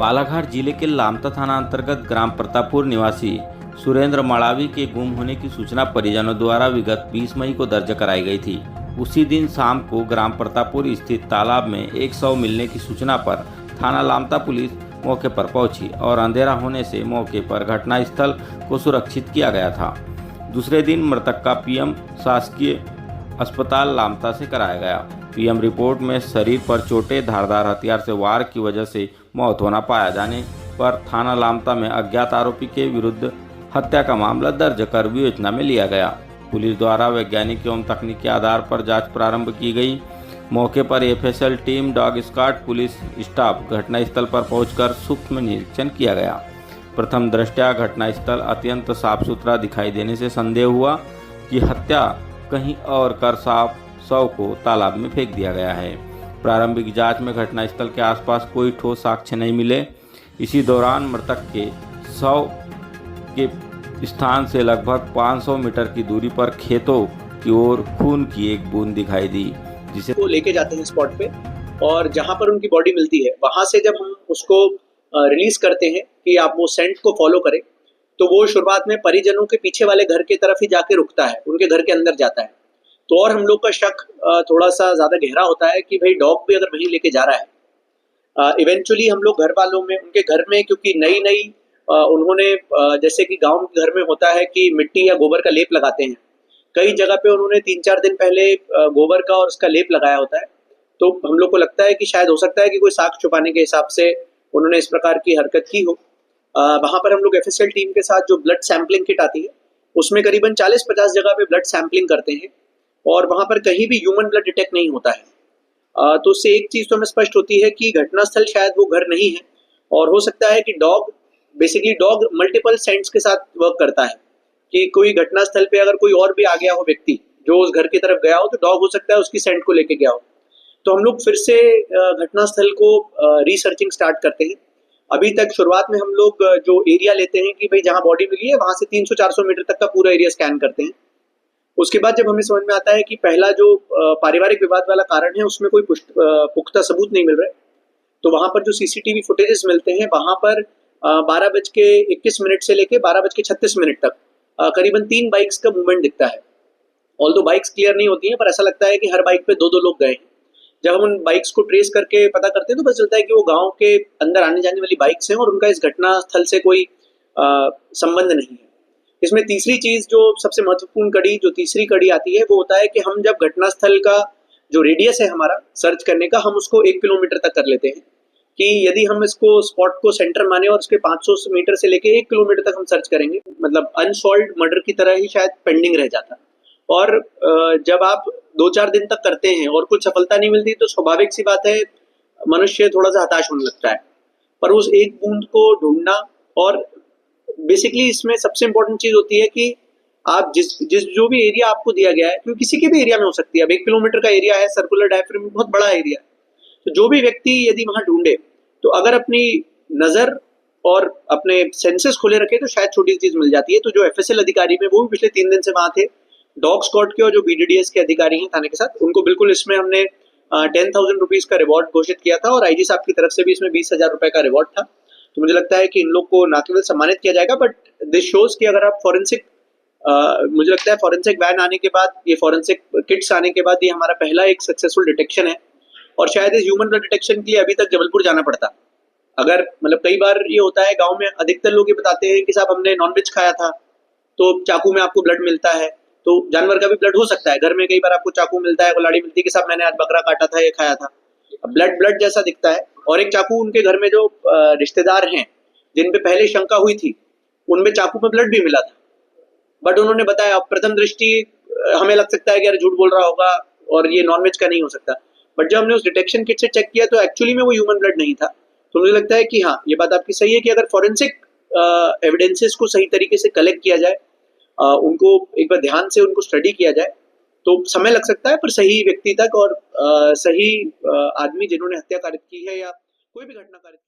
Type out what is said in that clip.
बालाघाट जिले के लामता थाना अंतर्गत ग्राम प्रतापपुर निवासी सुरेंद्र मड़ावी के गुम होने की सूचना परिजनों द्वारा विगत 20 मई को दर्ज कराई गई थी। उसी दिन शाम को ग्राम प्रतापपुर स्थित तालाब में एक शव मिलने की सूचना पर थाना लामता पुलिस मौके पर पहुंची और अंधेरा होने से मौके पर घटनास्थल को सुरक्षित किया गया था। दूसरे दिन मृतक का पीएम शासकीय अस्पताल लामता से कराया गया। पीएम रिपोर्ट में शरीर पर चोटें, धारदार हथियार से वार की वजह से मौत होना पाया जाने पर थाना लामता में अज्ञात आरोपी के विरुद्ध हत्या का मामला दर्ज कर विवेचना में लिया गया। पुलिस द्वारा वैज्ञानिक एवं तकनीकी आधार पर जांच प्रारंभ की गई। मौके पर FSL team, dog squad, police staff घटनास्थल पर पहुंचकर सूक्ष्म निरीक्षण किया गया। प्रथम दृष्टया घटनास्थल अत्यंत साफ सुथरा दिखाई देने से संदेह हुआ कि हत्या कहीं और कर शव को तालाब में फेंक दिया गया है। प्रारंभिक जांच में घटनास्थल के आसपास कोई ठोस साक्ष्य नहीं मिले। इसी दौरान मृतक के शव के स्थान से लगभग 500 मीटर की दूरी पर खेतों की ओर खून की एक बूंद दिखाई दी, जिसे वो लेके जाते हैं स्पॉट पे और जहां पर उनकी बॉडी मिलती है वहां से जब हम उसको रिलीज करते हैं कि आप वो सेंट को फॉलो करें, तो वो शुरुआत में परिजनों के पीछे वाले घर की तरफ ही जाके रुकता है, उनके घर के अंदर जाता है। तो और हम लोग का शक थोड़ा सा ज्यादा गहरा होता है कि भाई डॉग भी अगर वहीं लेके जा रहा है। इवेंचुअली हम लोग घर वालों में, उनके घर में, क्योंकि नई उन्होंने जैसे कि गांव के घर में होता है कि मिट्टी या गोबर का लेप लगाते हैं, कई जगह पे उन्होंने 3-4 दिन पहले गोबर का और उसका लेप लगाया होता है। तो हम लोग को लगता है कि शायद हो सकता है कि कोई साक्ष्य छुपाने के हिसाब से उन्होंने इस प्रकार की हरकत की हो। वहां पर हम लोग एफएसएल टीम के साथ जो ब्लड सैंपलिंग किट आती है उसमें करीबन 40-50 जगह पे ब्लड सैंपलिंग करते हैं और वहां पर कहीं भी ह्यूमन ब्लड डिटेक्ट नहीं होता है। तो उससे एक चीज तो हमें स्पष्ट होती है कि घटनास्थल शायद वो घर नहीं है और हो सकता है कि डॉग मल्टीपल सेंट्स के साथ वर्क करता है कि कोई घटनास्थल पे अगर कोई और भी आ गया हो व्यक्ति जो उस घर की तरफ गया हो, तो डॉग हो सकता है उसकी सेंट को लेके गया हो। तो हम लोग फिर से घटनास्थल को रिसर्चिंग स्टार्ट करते हैं। अभी तक शुरुआत में हम लोग जो एरिया लेते हैं कि भाई जहां बॉडी मिली है वहां से 300-400 मीटर तक का पूरा एरिया स्कैन करते हैं। उसके बाद जब हमें समझ में आता है कि पहला जो पारिवारिक विवाद वाला कारण है उसमें कोई पुख्ता सबूत नहीं मिल रहा है, तो वहां पर जो सीसीटीवी फुटेजेस मिलते हैं वहां पर 12:21 से लेके 12:36 तक करीबन 3 बाइक्स का मूवमेंट दिखता है। ऑल्दो बाइक्स क्लियर नहीं होती हैं, पर ऐसा लगता है कि हर बाइक पे 2-2 लोग गए हैं। जब हम उन बाइक्स को ट्रेस करके पता करते हैं तो पता चलता है कि वो गांव के अंदर आने जाने वाली बाइक्स हैं और उनका इस घटना स्थल से कोई संबंध नहीं है। इसमें तीसरी चीज जो सबसे महत्वपूर्ण कड़ी, जो तीसरी कड़ी आती है, वो होता है कि हम जब घटनास्थल का जो रेडियस है हमारा सर्च करने का, हम उसको 1 किलोमीटर तक कर लेते हैं कि यदि हम इसको स्पॉट को सेंटर माने और उसके 500 मीटर से लेके 1 किलोमीटर तक हम सर्च करेंगे, मतलब अनसॉल्व्ड मर्डर की तरह ही शायद पेंडिंग रह जाता। और जब आप 2-4 दिन तक करते हैं और कुछ सफलता नहीं मिलती तो स्वाभाविक सी बात है मनुष्य थोड़ा सा हताश होने लगता है। पर उस एक बूंद को ढूंढना, और बेसिकली इसमें सबसे इंपॉर्टेंट चीज होती है कि आप जिस जो भी एरिया आपको दिया गया है, क्योंकि किसी के भी एरिया में हो सकती है, अब 1 किलोमीटर का एरिया है, सर्कुलर डायफ्राम बहुत बड़ा एरिया है, तो जो भी व्यक्ति यदि वहां ढूंढे तो अगर अपनी नजर और अपने सेंसेस खुले रखे तो शायद छोटी चीज मिल जाती है। तो जो एफएसएल अधिकारी में वो भी पिछले 3 दिन से वहां थे, डॉग स्क्वाड के और जो बीडीडीएस के अधिकारी हैं थाने के साथ, उनको बिल्कुल इसमें हमने 10,000 रुपीज का रिवॉर्ड घोषित किया था और आईजी साहब की तरफ से भी इसमें 20,000 रुपए का रिवॉर्ड था। तो मुझे लगता है कि इन लोग को न केवल सम्मानित किया जाएगा, बट दिस शोज कि अगर आप मुझे लगता है फॉरेंसिक वैन आने के बाद, ये फॉरेंसिक किट्स आने के बाद, ये हमारा पहला एक सक्सेसफुल डिटेक्शन है। और शायद इस ह्यूमन ब्लड डिटेक्शन के लिए अभी तक जबलपुर जाना पड़ता। अगर मतलब कई बार ये होता है गांव में, अधिकतर लोग ये बताते हैं कि साहब हमने नॉनवेज खाया था तो चाकू में आपको ब्लड मिलता है, तो जानवर का भी ब्लड हो सकता है। घर में कई बार आपको चाकू मिलता है, कुल्हाड़ी मिलती है कि साहब मैंने आज बकरा काटा था, ये खाया था। ब्लड जैसा दिखता है। और एक चाकू उनके घर में जो रिश्तेदार हैं जिन पे पहले शंका हुई थी, उनमें चाकू में ब्लड भी मिला था, बट उन्होंने बताया प्रथम दृष्टि हमें लग सकता है कि यार झूठ बोल रहा होगा और ये नॉनवेज का नहीं हो सकता। बट जब हमने उस डिटेक्शन किट से चेक किया तो एक्चुअली में वो ह्यूमन ब्लड नहीं था। तो मुझे लगता है कि हाँ, ये बात आपकी सही है कि अगर फॉरेंसिक एविडेंसेस को सही तरीके से कलेक्ट किया जाए, उनको एक बार ध्यान से उनको स्टडी किया जाए, तो समय लग सकता है, पर सही व्यक्ति तक और सही आदमी जिन्होंने हत्या कारित की है या कोई भी घटना कारित